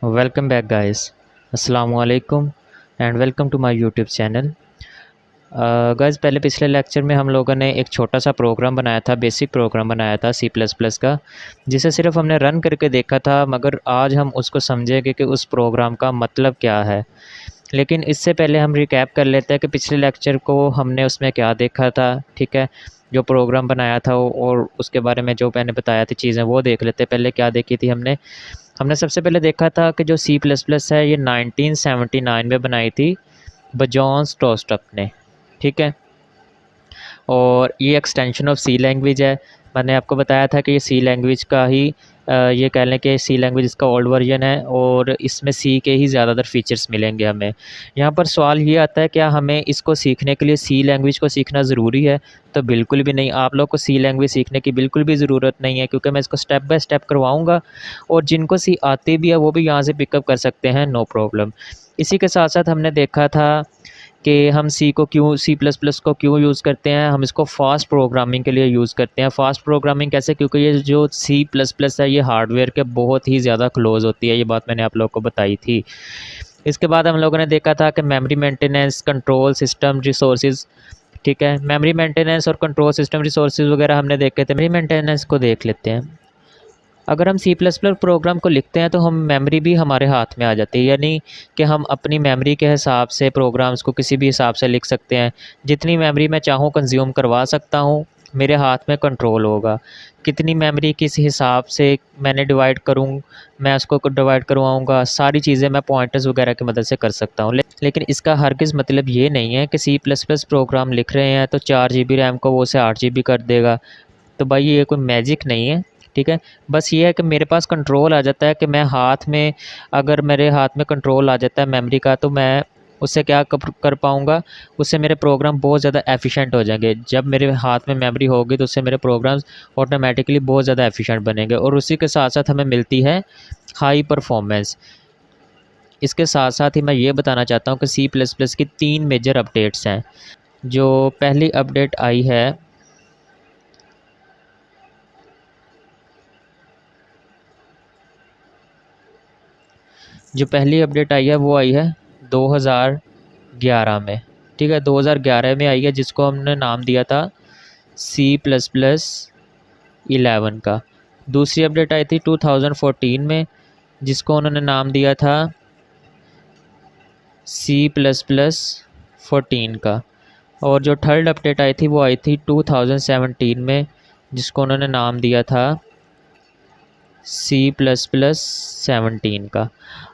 Welcome back, guys. Assalamu alaikum and welcome to my YouTube channel. Guys पहले पिछले lecture में हम लोगों ने एक छोटा सा प्रोग्राम बनाया था, बेसिक प्रोग्राम बनाया था सी प्लस प्लस का, जिसे सिर्फ हमने रन करके देखा था। मगर आज हम उसको समझेंगे कि उस प्रोग्राम का मतलब क्या है। लेकिन इससे पहले हम रिकैप कर लेते हैं कि पिछले लेक्चर को हमने उसमें क्या देखा था। ठीक है, जो प्रोग्राम बनाया था और उसके बारे में जो मैंने बताया थी चीज़ें वो देख लेते हैं। पहले क्या देखी थी हमने हमने सबसे पहले देखा था कि जो सी प्लस प्लस है ये 1979 में बनाई थी बजॉन स्टोस्टक ने। ठीक है, और ये एक्सटेंशन ऑफ सी लैंग्वेज है। मैंने आपको बताया था कि ये सी लैंग्वेज का ही ये कह लें कि सी लैंग्वेज इसका ओल्ड वर्जन है और इसमें सी के ही ज़्यादातर फीचर्स मिलेंगे हमें। यहाँ पर सवाल ये आता है, क्या हमें इसको सीखने के लिए सी लैंग्वेज को सीखना ज़रूरी है? तो बिल्कुल भी नहीं। आप लोग को सी लैंग्वेज सीखने की बिल्कुल भी ज़रूरत नहीं है, क्योंकि मैं इसको स्टेप बाय स्टेप करवाऊँगा और जिनको सी आती भी है वो भी यहाँ से पिकअप कर सकते हैं, नो प्रॉब्लम। इसी के साथ साथ हमने देखा था कि हम सी प्लस प्लस को क्यों यूज़ करते हैं। हम इसको फास्ट प्रोग्रामिंग के लिए यूज़ करते हैं। फास्ट प्रोग्रामिंग कैसे? क्योंकि ये जो सी प्लस प्लस है ये हार्डवेयर के बहुत ही ज़्यादा क्लोज होती है। ये बात मैंने आप लोगों को बताई थी। इसके बाद हम लोगों ने देखा था कि memory maintenance, control system resources. ठीक है, मेमोरी मेंटेनेंस और कंट्रोल सिस्टम रिसोर्सेज वगैरह हमने देखे थे। मेमोरी मेंटेनेंस को देख लेते हैं। अगर हम सी प्लस प्लस प्रोग्राम को लिखते हैं तो हम मेमोरी भी हमारे हाथ में आ जाती है, यानी कि हम अपनी मेमोरी के हिसाब से प्रोग्राम्स को किसी भी हिसाब से लिख सकते हैं। जितनी मेमोरी मैं चाहूँ कंज्यूम करवा सकता हूँ, मेरे हाथ में कंट्रोल होगा। कितनी मेमोरी किस हिसाब से मैंने डिवाइड करूँ, मैं उसको डिवाइड करवाऊँगा, सारी चीज़ें मैं पॉइंटर्स वगैरह की मदद से कर सकता हूँ। लेकिन इसका हरगिज़ मतलब ये नहीं है कि सी प्लस प्लस प्रोग्राम लिख रहे हैं तो 4 GB रैम को वो उसे 8 GB कर देगा। तो भाई ये कोई मैजिक नहीं है। ठीक है, बस ये है कि मेरे पास कंट्रोल आ जाता है कि मैं हाथ में, अगर मेरे हाथ में कंट्रोल आ जाता है मेमोरी का, तो मैं उससे क्या कर पाऊँगा, उससे मेरे प्रोग्राम बहुत ज़्यादा एफिशिएंट हो जाएंगे। जब मेरे हाथ में मेमोरी होगी तो उससे मेरे प्रोग्राम्स ऑटोमेटिकली बहुत ज़्यादा एफिशिएंट बनेंगे और उसी के साथ साथ हमें मिलती है हाई परफॉर्मेंस। इसके साथ साथ ही मैं ये बताना चाहता हूँ कि सी प्लस प्लस की 3 मेजर अपडेट्स हैं। जो पहली अपडेट आई है वो आई है 2011 में। ठीक है, 2011 में आई है, जिसको हमने नाम दिया था सी प्लस प्लस 11 का। दूसरी अपडेट आई थी 2014 में, जिसको उन्होंने नाम दिया था सी प्लस प्लस 14 का। और जो थर्ड अपडेट आई थी वो आई थी 2017 में, जिसको उन्होंने नाम दिया था सी प्लस प्लस 17 का।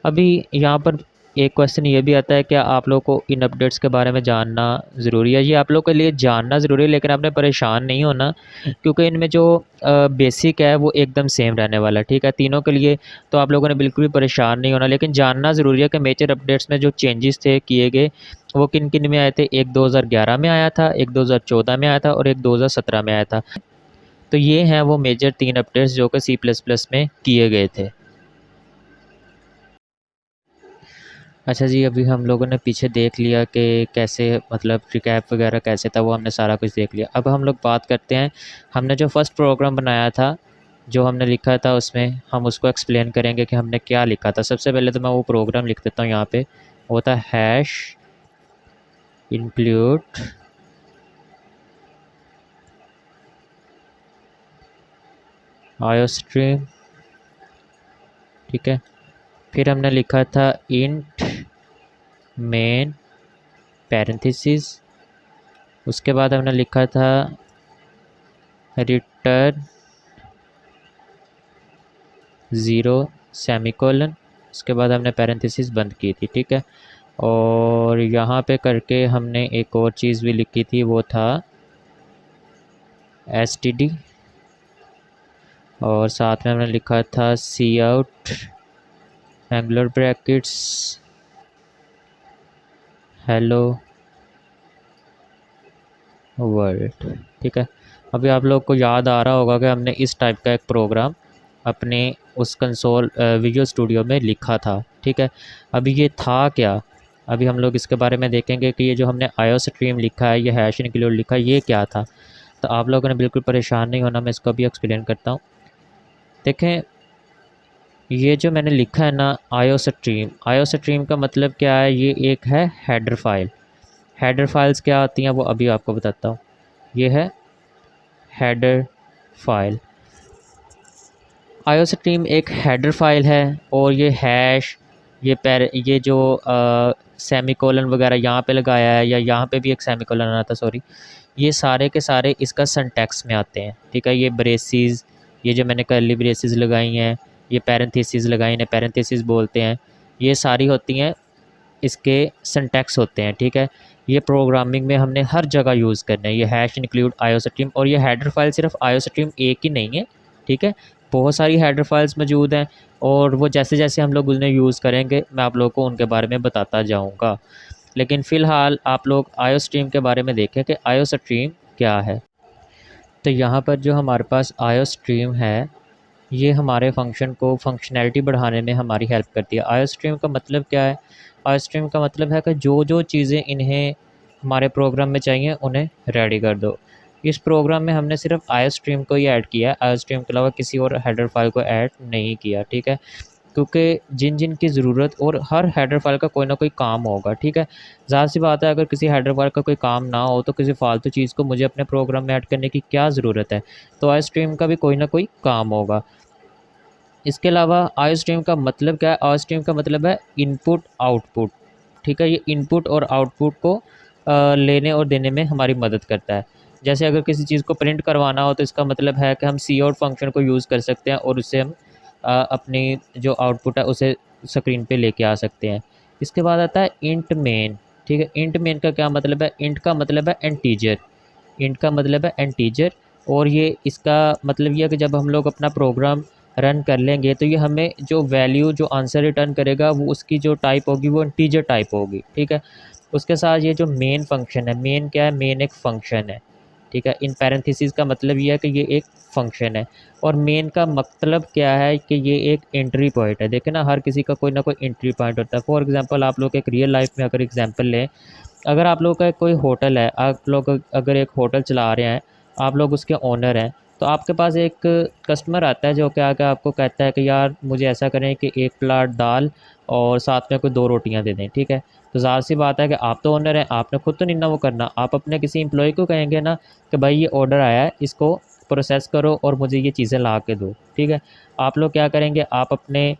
अभी यहाँ पर एक क्वेश्चन ये भी आता है, क्या आप लोग को इन अपडेट्स के बारे में जानना ज़रूरी है? ये आप लोग के लिए जानना ज़रूरी है, लेकिन आपने परेशान नहीं होना, क्योंकि इनमें जो बेसिक है वो एकदम सेम रहने वाला है। ठीक है, तीनों के लिए। तो आप लोगों ने बिल्कुल भी परेशान नहीं होना, लेकिन जानना ज़रूरी है कि मेजर अपडेट्स में जो चेंजेस थे किए गए वो किन किन में आए थे। एक 2011 में आया था, एक 2014 में आया था और एक 2017 में आया था। तो ये हैं वो मेजर 3 अपडेट्स जो कि सी प्लस प्लस में किए गए थे। अच्छा जी, अभी हम लोगों ने पीछे देख लिया कि कैसे, मतलब रिकैप वगैरह कैसे था, वो हमने सारा कुछ देख लिया। अब हम लोग बात करते हैं, हमने जो फर्स्ट प्रोग्राम बनाया था, जो हमने लिखा था, उसमें हम उसको एक्सप्लेन करेंगे कि हमने क्या लिखा था। सबसे पहले तो मैं वो प्रोग्राम लिख देता हूँ यहाँ पे। वो था हैश इंक्लूड आयोस्ट्रीम। ठीक है, फिर हमने लिखा था इंट मेन पैरेंथेसिस। उसके बाद हमने लिखा था रिटर्न 0 सेमीकोलन। उसके बाद हमने पैरेंथेसिस बंद की थी। ठीक है, और यहाँ पे करके हमने एक और चीज़ भी लिखी थी, वो था std, और साथ में हमने लिखा था C out angular brackets hello world. ठीक है, अभी आप लोग को याद आ रहा होगा कि हमने इस टाइप का एक प्रोग्राम अपने उस कंसोल विजुअल स्टूडियो में लिखा था। ठीक है, अभी ये था क्या, अभी हम लोग इसके बारे में देखेंगे कि ये जो हमने आयो स्ट्रीम लिखा है, ये हैश इंक्लूड लिखा है, ये क्या था। तो आप लोगों ने बिल्कुल परेशान नहीं होना, मैं इसको अभी एक्सप्लेन करता हूँ। देखें, ये जो मैंने लिखा है ना आयो स्ट्रीम का मतलब क्या है, ये एक है हेडर फाइल। हेडर फाइल्स क्या आती हैं वो अभी आपको बताता हूँ। ये है हेडर फाइल। आयो स्ट्रीम एक हेडर फाइल है और ये हैश, ये जो सेमीकोलन वगैरह यहाँ पे लगाया है या यहाँ पे भी एक सेमीकोलन आना था, सॉरी, ये सारे के सारे इसका सिंटैक्स में आते हैं। ठीक है, ये ब्रेसिस, ये जो मैंने कर्ली ब्रेसिस लगाई हैं, ये पैरेंथेसिस लगाई हैं, पैरेंथेसिस बोलते हैं, ये सारी होती हैं इसके सिंटैक्स होते हैं। ठीक है, ये प्रोग्रामिंग में हमने हर जगह यूज़ करना है। ये हैश इंक्लूड आयो स्ट्रीम, और ये हेडर फाइल सिर्फ आयो स्ट्रीम एक ही नहीं है। ठीक है, बहुत सारी हेडर फाइल्स मौजूद हैं और वो जैसे जैसे हम लोग उन्हें यूज़ करेंगे मैं आप लोगों को उनके बारे में बताता जाऊँगा। लेकिन फ़िलहाल आप लोग आयो स्ट्रीम के बारे में देखें कि आयो स्ट्रीम क्या है। तो यहाँ पर जो हमारे पास आयो स्ट्रीम है, ये हमारे फंक्शन को फंक्शनैलिटी बढ़ाने में हमारी हेल्प करती है। आयो स्ट्रीम का मतलब क्या है? आयो स्ट्रीम का मतलब है कि जो जो चीज़ें इन्हें हमारे प्रोग्राम में चाहिए उन्हें रेडी कर दो। इस प्रोग्राम में हमने सिर्फ आयो स्ट्रीम को ही ऐड किया है, आयो स्ट्रीम के अलावा किसी और हेडर फाइल को ऐड नहीं किया। ठीक है, क्योंकि जिन जिन की ज़रूरत, और हर हेडर फाइल का कोई ना कोई काम होगा। ठीक है, ज़ाहिर सी बात है अगर किसी हेडर फाइल का कोई काम ना हो तो किसी फालतू चीज़ को मुझे अपने प्रोग्राम में ऐड करने की क्या ज़रूरत है। तो आयो स्ट्रीम का भी कोई ना कोई काम होगा। इसके अलावा आयो स्ट्रीम का मतलब क्या है? आयो स्ट्रीम का मतलब है इनपुट आउटपुट। ठीक है, ये इनपुट और आउटपुट को लेने और देने में हमारी मदद करता है। जैसे अगर किसी चीज़ को प्रिंट करवाना हो तो इसका मतलब है कि हम सी आउट फंक्शन को यूज़ कर सकते हैं और उससे हम अपनी जो आउटपुट है उसे स्क्रीन पे लेके आ सकते हैं। इसके बाद आता है इंट मेन। ठीक है, इंट मेन का क्या मतलब है? इंट का मतलब है इंटीजर। इंट का मतलब है इंटीजर, और ये इसका मतलब ये है कि जब हम लोग अपना प्रोग्राम रन कर लेंगे तो ये हमें जो वैल्यू, जो आंसर रिटर्न करेगा वो उसकी जो टाइप होगी वो इंटीजर टाइप होगी। ठीक है, उसके साथ ये जो मेन फंक्शन है, मेन क्या है? मेन एक फ़ंक्शन है। ठीक है, इन पैरेंथेसिस का मतलब ये है कि ये एक फ़ंक्शन है। और मेन का मतलब क्या है कि ये एक एंट्री पॉइंट है। देखें ना, हर किसी का कोई ना कोई एंट्री पॉइंट होता है। फॉर एग्जांपल आप लोग एक रियल लाइफ में अगर एग्जांपल लें, अगर आप लोग का कोई होटल है, आप लोग अगर एक होटल चला रहे हैं, आप लोग उसके ओनर हैं, तो आपके पास एक कस्टमर आता है जो क्या कि आपको कहता है कि यार मुझे ऐसा करें कि 1 प्लेट दाल और साथ में कोई 2 रोटियां दे दें। ठीक है, तो ज़ाहिर सी बात है कि आप तो ओनर हैं, आपने खुद तो नहीं ना वो करना, आप अपने किसी एम्प्लॉय को कहेंगे ना कि भाई ये ऑर्डर आया है, इसको प्रोसेस करो और मुझे ये चीज़ें ला के दो। ठीक है, आप लोग क्या करेंगे? आप अपने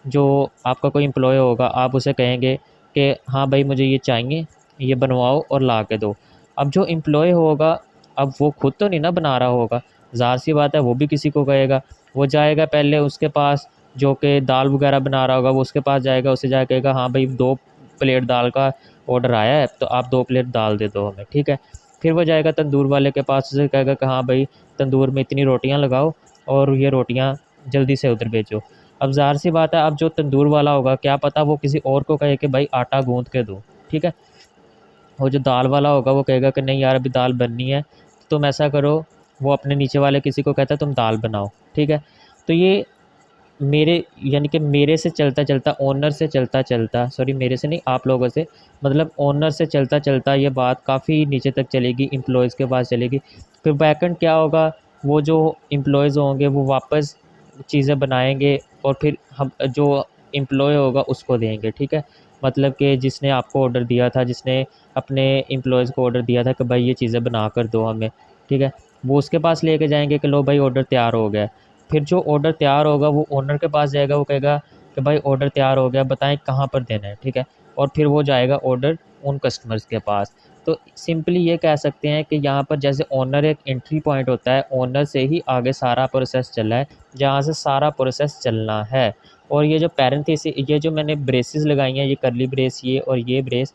जो आपका कोई एम्प्लॉय होगा आप उसे कहेंगे कि हाँ भाई मुझे ये चाहिए, ये बनवाओ और ला के दो। अब जो एम्प्लॉय होगा, अब वो खुद तो नहीं ना बना रहा होगा, ज़ाहिर सी बात है वो भी किसी को कहेगा। वो जाएगा पहले उसके पास जो कि दाल वगैरह बना रहा होगा, वो उसके पास जाएगा, उसे जाकर कहेगा हाँ भाई 2 प्लेट दाल का ऑर्डर आया है तो आप 2 प्लेट दाल दे दो हमें। ठीक है, फिर वो जाएगा तंदूर वाले के पास, उसे कहेगा कि हाँ भाई तंदूर में इतनी रोटियां लगाओ और ये रोटियां जल्दी से उधर भेजो। अब ज़ाहिर सी बात है, अब जो तंदूर वाला होगा क्या पता वो किसी और को कहे कि भाई आटा गूँथ के दो। ठीक है, और जो दाल वाला होगा वो कहेगा कि नहीं यार अभी दाल बननी है, तो तुम ऐसा करो, वो अपने नीचे वाले किसी को कहता है तुम दाल बनाओ। ठीक है, तो ये मेरे यानी कि मेरे से चलता चलता, ओनर से चलता चलता, सॉरी मेरे से नहीं आप लोगों से, मतलब ओनर से चलता चलता ये बात काफ़ी नीचे तक चलेगी, एम्प्लॉयज़ के पास चलेगी। फिर बैकएंड क्या होगा? वो जो एम्प्लॉयज़ होंगे वो वापस चीज़ें बनाएंगे और फिर हम जो एम्प्लॉय होगा उसको देंगे। ठीक है, मतलब कि जिसने आपको ऑर्डर दिया था, जिसने अपने एम्प्लॉयज़ को ऑर्डर दिया था कि भाई ये चीज़ें बना कर दो हमें। ठीक है, वो उसके पास लेके जाएंगे कि लो भाई ऑर्डर तैयार हो गया है। फिर जो ऑर्डर तैयार होगा वो ओनर के पास जाएगा, वो कहेगा कि भाई ऑर्डर तैयार हो गया, बताएं कहाँ पर देना है। ठीक है, और फिर वो जाएगा ऑर्डर उन कस्टमर्स के पास। तो सिंपली ये कह सकते हैं कि यहाँ पर जैसे ओनर एक एंट्री पॉइंट होता है, ओनर से ही आगे सारा प्रोसेस चला है, जहाँ से सारा प्रोसेस चलना है। और ये जो पैरेंथेसिस, ये जो मैंने ब्रेसेस लगाई हैं, ये कर्ली ब्रेस ये और ये ब्रेस,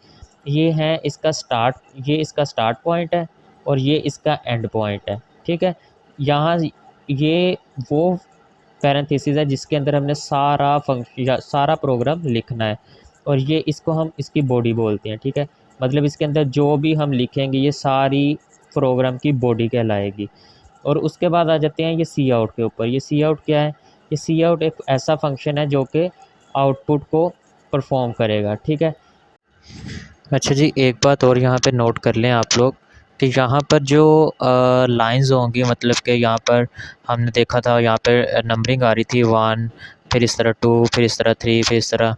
ये हैं इसका स्टार्ट, ये इसका स्टार्ट पॉइंट है और ये इसका एंड पॉइंट है। ठीक है, यहाँ ये वो पैरेंथेसिस है जिसके अंदर हमने सारा फंक्शन या सारा प्रोग्राम लिखना है, और ये इसको हम इसकी बॉडी बोलते हैं। ठीक है, मतलब इसके अंदर जो भी हम लिखेंगे ये सारी प्रोग्राम की बॉडी कहलाएगी। और उसके बाद आ जाते हैं ये सी आउट के ऊपर। ये सी आउट क्या है? ये सी आउट एक ऐसा फंक्शन है जो कि आउटपुट को परफॉर्म करेगा। ठीक है, अच्छा जी, एक बात और यहाँ पे नोट कर लें आप लोग कि यहाँ पर जो लाइंस होंगी, मतलब कि यहाँ पर हमने देखा था यहाँ पर नंबरिंग आ रही थी 1 फिर इस तरह 2, फिर इस तरह 3, फिर इस तरह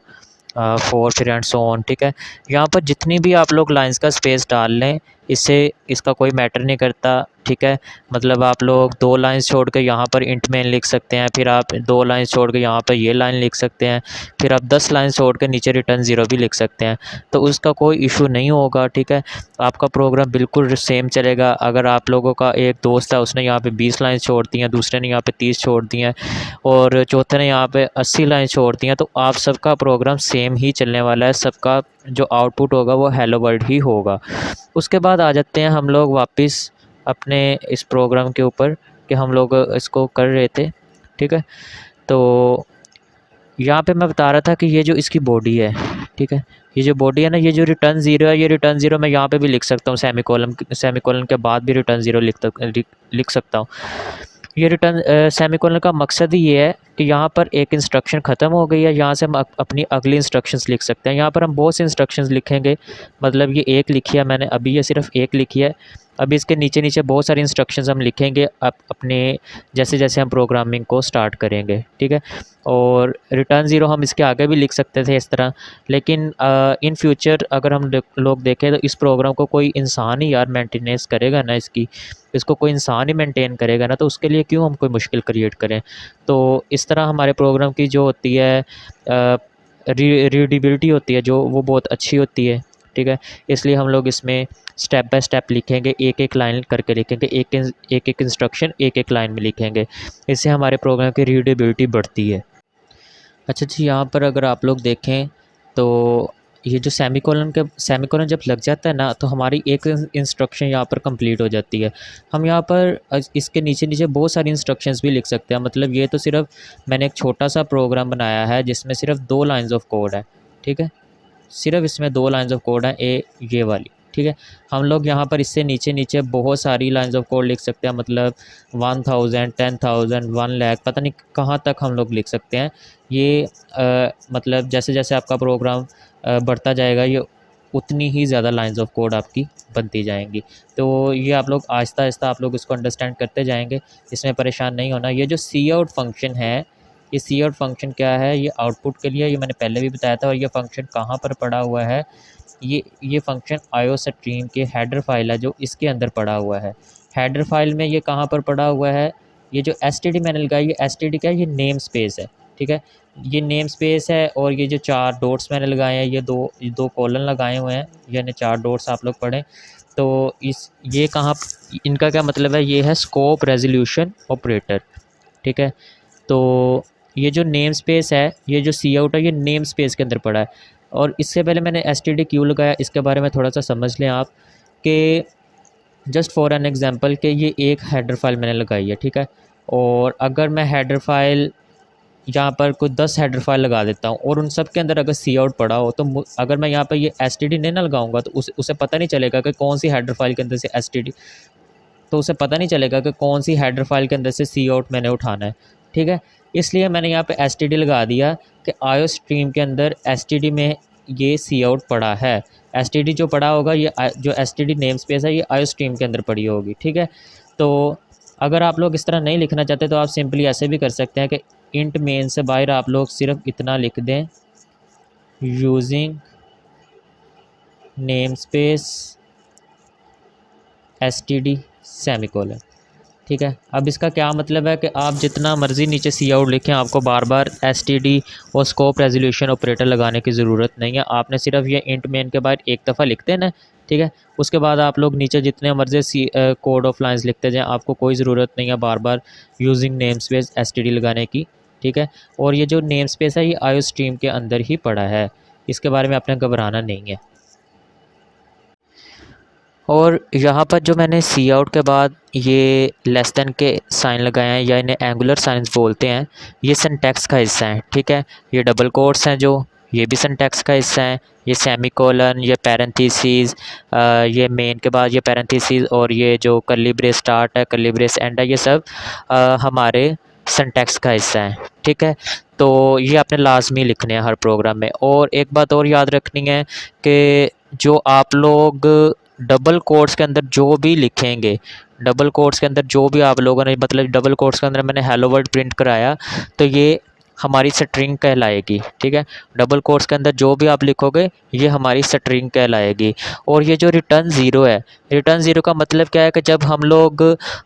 4, फिर एंड सो ऑन। ठीक है, यहाँ पर जितनी भी आप लोग लाइंस का स्पेस डाल लें, इससे इसका कोई मैटर नहीं करता। ठीक है, मतलब आप लोग 2 लाइंस छोड़ के यहाँ पर इंट मेन लिख सकते हैं, फिर आप 2 लाइंस छोड़ के यहाँ पर ये लाइन लिख सकते हैं, फिर आप 10 लाइन छोड़ के नीचे रिटर्न 0 भी लिख सकते हैं, तो उसका कोई इशू नहीं होगा। ठीक है, आपका प्रोग्राम बिल्कुल सेम चलेगा। अगर आप लोगों का एक दोस्त है, उसने यहाँ पे 20 लाइन छोड़ दी हैं, दूसरे ने यहाँ पे 30 छोड़ दी हैं, और चौथे ने यहाँ पे 80 लाइन छोड़ दी हैं, तो आप सबका प्रोग्राम सेम ही चलने वाला है। सबका जो आउटपुट होगा वो हेलो वर्ल्ड ही होगा। उसके बाद आ जाते हैं हम लोग वापस अपने इस प्रोग्राम के ऊपर कि हम लोग इसको कर रहे थे। ठीक है, तो यहाँ पे मैं बता रहा था कि ये जो इसकी बॉडी है, ठीक है, ये जो बॉडी है ना, ये जो रिटर्न 0 है, ये रिटर्न 0 मैं यहाँ पे भी लिख सकता हूँ, सेमीकोलन के बाद भी रिटर्न 0 लिख सकता हूँ। ये रिटर्न सेमीकोलन का मकसद ही ये है कि यहाँ पर एक इंस्ट्रक्शन ख़त्म हो गई है, यहाँ से हम अपनी अगली इंस्ट्रक्शंस लिख सकते हैं। यहाँ पर हम बहुत सी इंस्ट्रक्शंस लिखेंगे, मतलब ये एक लिखी है मैंने अभी, ये सिर्फ एक लिखी है। अभी इसके नीचे नीचे बहुत सारी इंस्ट्रक्शंस हम लिखेंगे अपने जैसे जैसे हम प्रोग्रामिंग को स्टार्ट करेंगे। ठीक है, और रिटर्न 0 हम इसके आगे भी लिख सकते थे इस तरह, लेकिन इन फ्यूचर अगर हम लोग देखें तो इस प्रोग्राम को कोई इंसान ही यार मेंटेनेंस करेगा ना, इसको कोई इंसान ही मेंटेन करेगा ना, तो उसके लिए क्यों हम कोई मुश्किल क्रिएट करें। तो इस तरह हमारे प्रोग्राम की जो होती है रीडेबिलिटी होती है जो, वो बहुत अच्छी होती है। ठीक है, इसलिए हम लोग इसमें स्टेप बाय स्टेप लिखेंगे, एक एक लाइन करके लिखेंगे, एक एक इंस्ट्रक्शन एक एक लाइन में लिखेंगे। इससे हमारे प्रोग्राम की रीडेबिलिटी बढ़ती है। अच्छा जी, यहाँ पर अगर आप लोग देखें तो ये जो सेमीकोलन जब लग जाता है ना, तो हमारी एक इंस्ट्रक्शन यहाँ पर कंप्लीट हो जाती है। हम यहाँ पर इसके नीचे नीचे बहुत सारी इंस्ट्रक्शंस भी लिख सकते हैं। मतलब ये तो सिर्फ मैंने एक छोटा सा प्रोग्राम बनाया है जिसमें सिर्फ 2 लाइन्स ऑफ कोड है। ठीक है, सिर्फ इसमें 2 लाइन्स ऑफ कोड है, ये वाली। ठीक है, हम लोग यहाँ पर इससे नीचे नीचे बहुत सारी लाइन्स ऑफ कोड लिख सकते हैं, मतलब 1000, 10,000, 1 लाख, पता नहीं कहाँ तक हम लोग लिख सकते हैं। ये मतलब जैसे जैसे आपका प्रोग्राम बढ़ता जाएगा, ये उतनी ही ज़्यादा लाइन्स ऑफ कोड आपकी बनती जाएंगी। तो ये आप लोग आहिस्ता आहिस्ता आप लोग इसको अंडरस्टैंड करते जाएंगे, इसमें परेशान नहीं होना। ये जो सी आउट फंक्शन है, ये सी आउट फंक्शन क्या है, ये आउटपुट के लिए, ये मैंने पहले भी बताया था। और ये फंक्शन कहाँ पर पड़ा हुआ है, ये फंक्शन आईओ स्ट्रीम के हेडर फाइल है जो इसके अंदर पड़ा हुआ है। हेडर फाइल में ये कहाँ पर पड़ा हुआ है, ये जो एसटीडी मैंने लगाई, ये एसटीडी क्या है, ये नेम स्पेस है। ठीक है, ये नेम स्पेस है, और ये जो 4 डॉट्स मैंने लगाए हैं, ये दो कॉलन लगाए हुए हैं, यानी 4 डॉट्स आप लोग पढ़ें। तो ये कहाँ, इनका क्या मतलब है, ये है स्कोप रेजोल्यूशन ऑपरेटर। ठीक है, तो ये जो नेम स्पेस है, ये जो सी आउट है, ये नेम स्पेस के अंदर पड़ा है। और इससे पहले मैंने एसटीडी क्यों लगाया, इसके बारे में थोड़ा सा समझ लें आप, कि जस्ट फॉर एन एग्जांपल कि ये एक हेडर फाइल मैंने लगाई है। ठीक है, और अगर मैं हेडर फाइल यहाँ पर कोई 10 हेडर फाइल लगा देता हूँ, और उन सब के अंदर अगर सी आउट पड़ा हो, तो अगर मैं यहाँ पर ये एसटीडी नहीं ना लगाऊंगा, तो उसे पता नहीं चलेगा कि कौन सी हेडर फाइल के अंदर से एसटीडी, तो उसे पता नहीं चलेगा कि कौन सी हेडर फाइल के अंदर से सी आउट मैंने उठाना है। ठीक है, इसलिए मैंने यहाँ पे एसटीडी लगा दिया कि आईओ स्ट्रीम के अंदर एसटीडी में ये सी आउट पड़ा है। एसटीडी जो पड़ा होगा, ये जो एसटीडी नेम स्पेस है, ये आईओ स्ट्रीम के अंदर पड़ी होगी। ठीक है, तो अगर आप लोग इस तरह नहीं लिखना चाहते तो आप सिंपली ऐसे भी कर सकते हैं कि इंट मेन से बाहर आप लोग सिर्फ इतना लिख दें, using name space STD semicolon. ठीक है, अब इसका क्या मतलब है कि आप जितना मर्ज़ी नीचे सी आउट लिखें, आपको बार बार एसटीडी और स्कोप रेजोल्यूशन ऑपरेटर लगाने की ज़रूरत नहीं है। आपने सिर्फ ये इंट मेन के बाद एक दफ़ा लिख देना। ठीक है, उसके बाद आप लोग नीचे जितने मर्ज़ी कोड ऑफ लाइन्स लिखते जाएँ, आपको कोई ज़रूरत नहीं है बार बार यूजिंग नेम स्पेस एसटीडी लगाने की। ठीक है, और ये जो नेम स्पेस है, ये आईओ स्ट्रीम के अंदर ही पड़ा है, इसके बारे में आपने घबराना नहीं है। और यहाँ पर जो मैंने सी आउट के बाद ये लेस देन के साइन लगाए हैं, या इन्हें एंगुलर साइंस बोलते हैं, ये सिंटैक्स का हिस्सा है। ठीक है, ये डबल कोट्स हैं जो, ये भी सिंटैक्स का हिस्सा है। ये सेमीकोलन, ये पैरेंथेसिस, ये मेन के बाद ये पैरेंथेसिस, और ये जो कर्ली ब्रेस स्टार्ट है, कर्ली ब्रेस एंड है, ये सब हमारे सिंटैक्स का हिस्सा है। ठीक है, तो ये आपने लाजमी लिखने हैं हर प्रोग्राम में। और एक बात और याद रखनी है कि जो आप लोग डबल कोट्स के अंदर जो भी लिखेंगे, डबल कोट्स के अंदर जो भी आप लोगों ने, मतलब डबल कोट्स के अंदर मैंने हेलो वर्ल्ड प्रिंट कराया, तो ये हमारी स्ट्रिंग कहलाएगी। ठीक है, डबल कोट्स के अंदर जो भी आप लिखोगे ये हमारी स्ट्रिंग कहलाएगी। और ये जो रिटर्न ज़ीरो है, रिटर्न ज़ीरो का मतलब क्या है कि जब हम लोग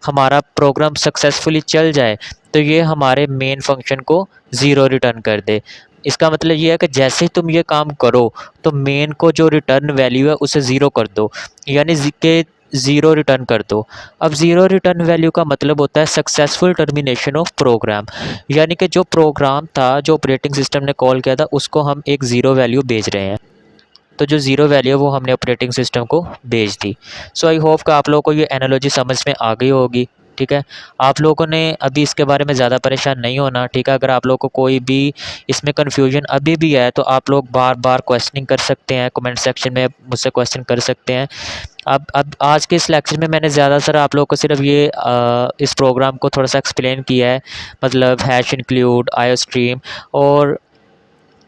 हमारा प्रोग्राम सक्सेसफुली चल जाए तो ये हमारे मेन फंक्शन को ज़ीरो रिटर्न कर दे। इसका मतलब ये है कि जैसे ही तुम ये काम करो तो मेन को जो रिटर्न वैल्यू है उसे ज़ीरो कर दो, यानी कि ज़ीरो रिटर्न कर दो। अब ज़ीरो रिटर्न वैल्यू का मतलब होता है सक्सेसफुल टर्मिनेशन ऑफ प्रोग्राम, यानी कि जो प्रोग्राम था, जो ऑपरेटिंग सिस्टम ने कॉल किया था, उसको हम एक ज़ीरो वैल्यू भेज रहे हैं। तो जो ज़ीरो वैल्यू है वो हमने ऑपरेटिंग सिस्टम को भेज दी। सो आई होप कि आप लोगों को ये एनालॉजी समझ में आ गई होगी। ठीक है, आप लोगों ने अभी इसके बारे में ज़्यादा परेशान नहीं होना। ठीक है, अगर आप लोगों को कोई भी इसमें कन्फ्यूजन अभी भी है तो आप लोग बार बार क्वेश्चनिंग कर सकते हैं, कमेंट सेक्शन में मुझसे क्वेश्चन कर सकते हैं। अब आज के इस लेक्चर में मैंने ज़्यादातर आप लोगों को सिर्फ ये इस प्रोग्राम को थोड़ा सा एक्सप्लेन किया है, मतलब हैश इंक्लूड, आईओस्ट्रीम, और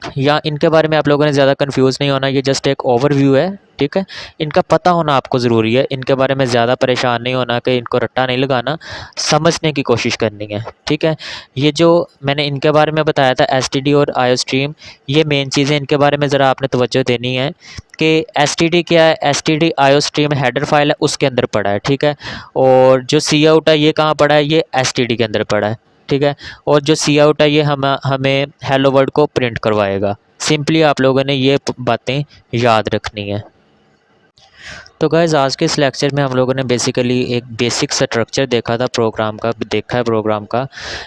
या इनके बारे में आप लोगों ने ज़्यादा कंफ्यूज नहीं होना। ये जस्ट एक ओवरव्यू है। ठीक है, इनका पता होना आपको ज़रूरी है, इनके बारे में ज़्यादा परेशान नहीं होना कि इनको रट्टा नहीं लगाना, समझने की कोशिश करनी है। ठीक है, ये जो मैंने इनके बारे में बताया था एसटीडी और आईओस्ट्रीम, ये मेन चीज़ें, इनके बारे में ज़रा आपने तवज्जो देनी है कि एसटीडी क्या है। एसटीडी आईओस्ट्रीम हेडर फाइल है, उसके अंदर पड़ा है। ठीक है, और जो सी आउट है ये कहाँ पड़ा है, ये एसटीडी के अंदर पड़ा है। ठीक है, और जो सी आउट है ये हमें हेलो वर्ल्ड को प्रिंट करवाएगा। सिंपली आप लोगों ने ये बातें याद रखनी है। तो गाइज़ आज के इस लेक्चर में हम लोगों ने बेसिकली एक बेसिक स्ट्रक्चर देखा था प्रोग्राम का, देखा है प्रोग्राम का,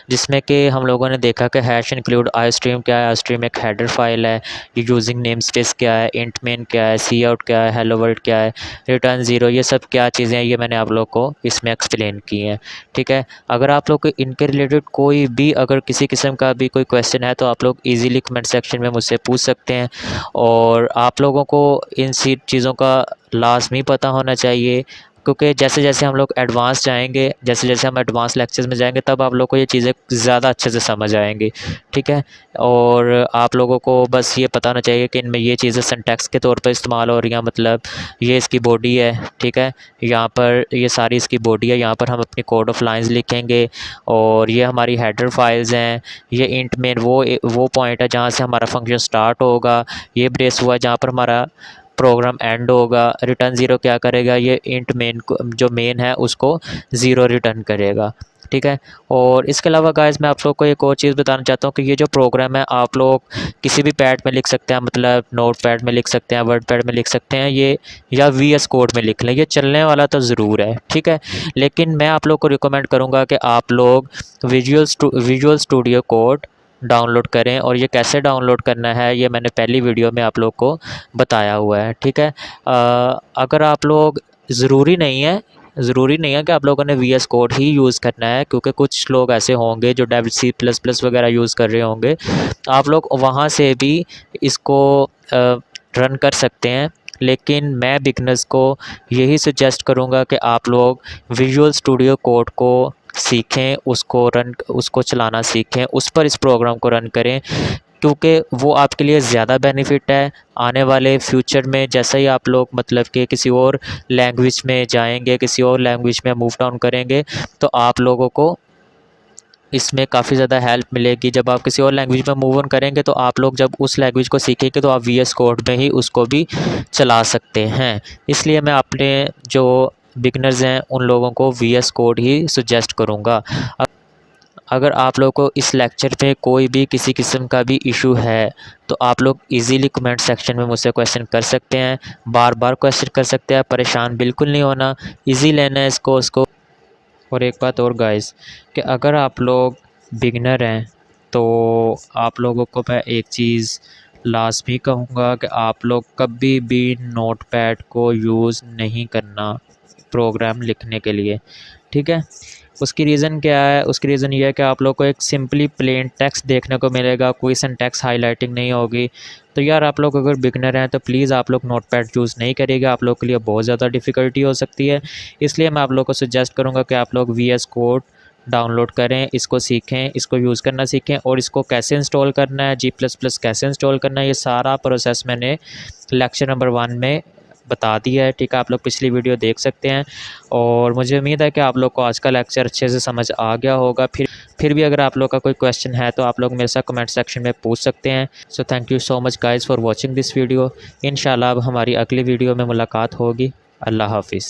जिसमें कि हम लोगों ने देखा कि हैश इंक्लूड आईओस्ट्रीम क्या है, आईओस्ट्रीम एक हेडर फाइल है, ये यूजिंग नेम स्पेस क्या है, इंट मेन क्या है, सी आउट क्या है, हेलो वर्ल्ड क्या है, रिटर्न ज़ीरो, ये सब क्या चीज़ें हैं, ये मैंने आप लोग को इसमें एक्सप्लेन की हैं। ठीक है, अगर आप लोग को इनके रिलेटेड कोई भी अगर किसी किस्म का भी कोई क्वेश्चन है तो आप लोग ईज़िली कमेंट सेक्शन में मुझसे पूछ सकते हैं। और आप लोगों को इन चीज़ों का लाज़मी पता होना चाहिए, क्योंकि जैसे जैसे हम लोग एडवांस जाएंगे, जैसे जैसे हम एडवांस लेक्चर्स में जाएंगे, तब आप लोग को ये चीज़ें ज़्यादा अच्छे से समझ आएंगी। ठीक है, और आप लोगों को बस ये पता होना चाहिए कि इनमें ये चीज़ें सिंटैक्स के तौर पर इस्तेमाल हो रही हैं, मतलब ये इसकी बॉडी है। ठीक है, यहाँ पर ये सारी इसकी बॉडी है, यहाँ पर हम अपनी कोड ऑफ लाइन्स लिखेंगे, और ये हमारी हेडर फाइल्स हैं। ये इंट मेन वो पॉइंट है जहाँ से हमारा फंक्शन स्टार्ट होगा, ये ब्रेस हुआ जहाँ पर हमारा प्रोग्राम एंड होगा। रिटर्न ज़ीरो क्या करेगा, ये इंट मेन को, जो मेन है, उसको ज़ीरो रिटर्न करेगा। ठीक है, और इसके अलावा गाइस मैं आप लोग को एक और चीज़ बताना चाहता हूँ कि ये जो प्रोग्राम है आप लोग किसी भी पैड में लिख सकते हैं, मतलब नोट पैड में लिख सकते हैं, वर्ड पैड में लिख सकते हैं, ये या VS कोड में लिख लें, ये चलने वाला तो ज़रूर है। ठीक है, लेकिन मैं आप लोग को रिकमेंड करूँगा कि आप लोग विजुअल स्टूडियो कोड डाउनलोड करें, और ये कैसे डाउनलोड करना है ये मैंने पहली वीडियो में आप लोग को बताया हुआ है। ठीक है, अगर आप लोग ज़रूरी नहीं है कि आप लोगों ने VS कोड ही यूज़ करना है, क्योंकि कुछ लोग ऐसे होंगे जो डेव C++ वगैरह यूज़ कर रहे होंगे, आप लोग वहाँ से भी इसको रन कर सकते हैं। लेकिन मैं बिगनर्स को यही सजेस्ट करूँगा कि आप लोग विजुअल स्टूडियो कोड को सीखें, उसको चलाना सीखें, उस पर इस प्रोग्राम को रन करें, क्योंकि वो आपके लिए ज़्यादा बेनिफिट है। आने वाले फ्यूचर में जैसे ही आप लोग मतलब कि किसी और लैंग्वेज में जाएंगे, किसी और लैंग्वेज में मूव डाउन करेंगे, तो आप लोगों को इसमें काफ़ी ज़्यादा हेल्प मिलेगी। जब आप किसी और लैंग्वेज में मूव ऑन करेंगे तो आप लोग जब उस लैंग्वेज को सीखेंगे तो आप VS कोड में ही उसको भी चला सकते हैं। इसलिए मैं अपने जो बिगनर्स हैं उन लोगों को VS कोड ही सजेस्ट करूँगा। अगर आप लोगों को इस लेक्चर पे कोई भी किसी किस्म का भी इशू है तो आप लोग इजीली कमेंट सेक्शन में मुझसे क्वेश्चन कर सकते हैं, बार बार क्वेश्चन कर सकते हैं, परेशान बिल्कुल नहीं होना, इजी लेना है इसको। और एक बात और गाइस, कि अगर आप लोग बिगनर हैं तो आप लोगों को मैं एक चीज़ लाजमी कहूँगा कि आप लोग कभी भी नोटपैड को यूज़ नहीं करना प्रोग्राम लिखने के लिए। ठीक है, उसकी रीज़न क्या है, उसकी रीज़न ये है कि आप लोग को एक सिंपली प्लेन टेक्स्ट देखने को मिलेगा, कोई सिंटैक्स हाईलाइटिंग नहीं होगी। तो यार आप लोग अगर बिगनर हैं तो प्लीज़ आप लोग नोटपैड यूज़ नहीं करिएगा, आप लोग के लिए बहुत ज़्यादा डिफ़िकल्टी हो सकती है। इसलिए मैं आप लोग को सजेस्ट करूँगा कि आप लोग VS कोड डाउनलोड करें, इसको सीखें, इसको यूज़ करना सीखें, और इसको कैसे इंस्टॉल करना है, G++ कैसे इंस्टॉल करना है, ये सारा प्रोसेस मैंने लेक्चर नंबर 1 में बता दिया है। ठीक है, आप लोग पिछली वीडियो देख सकते हैं, और मुझे उम्मीद है कि आप लोग को आज का लेक्चर अच्छे से समझ आ गया होगा। फिर भी अगर आप लोग का कोई क्वेश्चन है तो आप लोग मेरे साथ कमेंट सेक्शन में पूछ सकते हैं। So thank you so much guys for watching this video. इंशाल्लाह अब हमारी अगली वीडियो में मुलाकात होगी। अल्लाह हाफिज़।